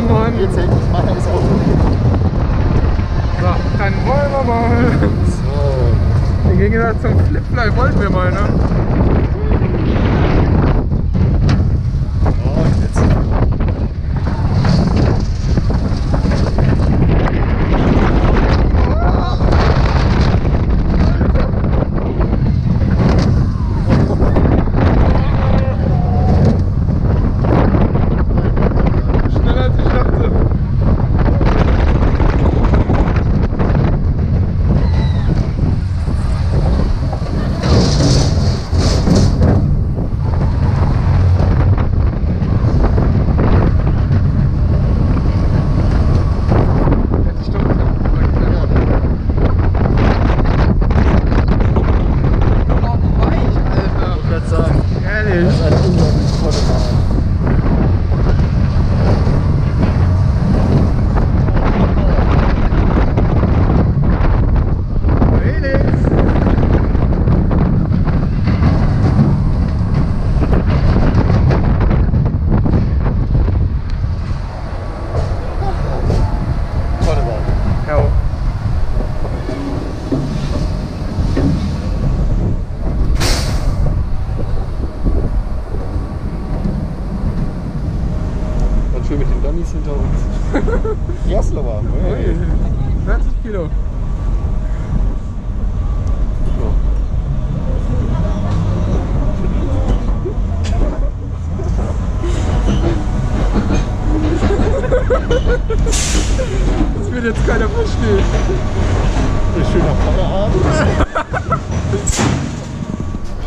Mann. Jetzt hält ich mal das Auto. So, dann wollen wir mal. So. Im Gegensatz zum Flipfly wollten wir mal, ne? Oh, jetzt. Schneller als ich dachte. Hinter uns. Jaslower. Hey. 40 Kilo. Das wird jetzt keiner verstehen. Ein schöner Feierabend.